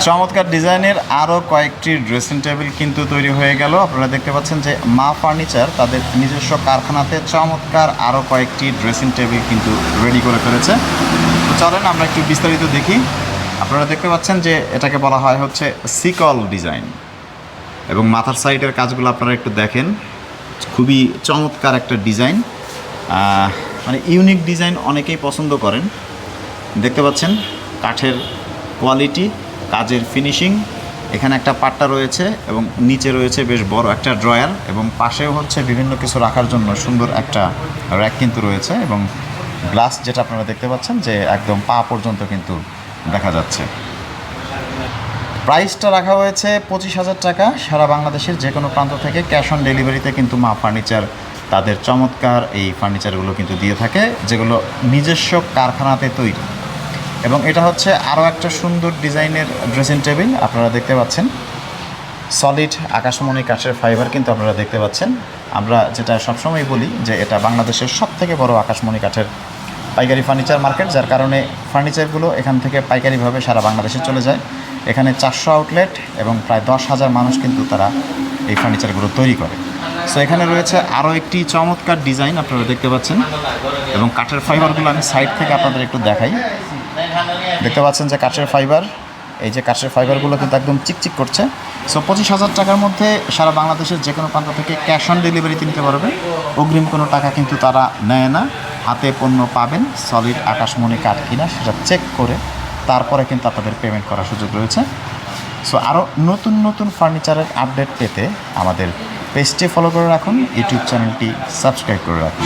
চমৎকার ডিজাইনের আরও কয়েকটি ড্রেসিং টেবিল কিন্তু তৈরি হয়ে গেল। আপনারা দেখতে পাচ্ছেন যে মা ফার্নিচার তাদের নিজস্ব কারখানাতে চমৎকার আরও কয়েকটি ড্রেসিং টেবিল কিন্তু রেডি করে ফেলেছে। তো চলেন আমরা একটু বিস্তারিত দেখি। আপনারা দেখতে পাচ্ছেন যে এটাকে বলা হয় হচ্ছে সিকল ডিজাইন, এবং মাথার সাইডের কাজগুলো আপনারা একটু দেখেন, খুবই চমৎকার একটা ডিজাইন, মানে ইউনিক ডিজাইন অনেকেই পছন্দ করেন। দেখতে পাচ্ছেন কাঠের কোয়ালিটি, কাজের ফিনিশিং। এখানে একটা পাট্টা রয়েছে এবং নিচে রয়েছে বেশ বড় একটা ড্রয়ার, এবং পাশেও হচ্ছে বিভিন্ন কিছু রাখার জন্য সুন্দর একটা র্যাক কিন্তু রয়েছে, এবং গ্লাস যেটা আপনারা দেখতে পাচ্ছেন যে একদম পা পর্যন্ত কিন্তু দেখা যাচ্ছে। প্রাইসটা রাখা হয়েছে 25,000 টাকা। সারা বাংলাদেশের যে কোনো প্রান্ত থেকে ক্যাশ অন ডেলিভারিতে কিন্তু মা ফার্নিচার তাদের চমৎকার এই ফার্নিচারগুলো কিন্তু দিয়ে থাকে, যেগুলো নিজস্ব কারখানাতে তৈরি। এবং এটা হচ্ছে আরও একটা সুন্দর ডিজাইনের ড্রেসিং টেবিল। আপনারা দেখতে পাচ্ছেন সলিড আকাশমণি কাঠের ফাইবার কিন্তু আপনারা দেখতে পাচ্ছেন। আমরা যেটা সবসময় বলি যে এটা বাংলাদেশের সবথেকে বড় আকাশমণি কাঠের পাইকারি ফার্নিচার মার্কেট, যার কারণে ফার্নিচারগুলো এখান থেকে পাইকারিভাবে সারা বাংলাদেশে চলে যায়। এখানে 400 আউটলেট এবং প্রায় 10,000 মানুষ কিন্তু তারা এই ফার্নিচারগুলো তৈরি করে। সো এখানে রয়েছে আরও একটি চমৎকার ডিজাইন আপনারা দেখতে পাচ্ছেন, এবং কাঠের ফাইবারগুলো আমি সাইড থেকে আপনাদের একটু দেখাই। দেখতে পাচ্ছেন যে কাঠের ফাইবার, এই যে কাঠের ফাইবারগুলো কিন্তু একদম চিকচিক করছে। সো 25,000 টাকার মধ্যে সারা বাংলাদেশের যে কোনো প্রান্ত থেকে ক্যাশ অন ডেলিভারিতে নিতে পারবেন। অগ্রিম কোনো টাকা কিন্তু তারা নেয় না। হাতে পণ্য পাবেন, সলিড আকাশমণি কাঠ কিনা সেটা চেক করে তারপরে কিন্তু আপনাদের পেমেন্ট করার সুযোগ রয়েছে। সো আরও নতুন নতুন ফার্নিচারের আপডেট পেতে আমাদের পেজটি ফলো করে রাখুন, ইউটিউব চ্যানেলটি সাবস্ক্রাইব করে রাখুন।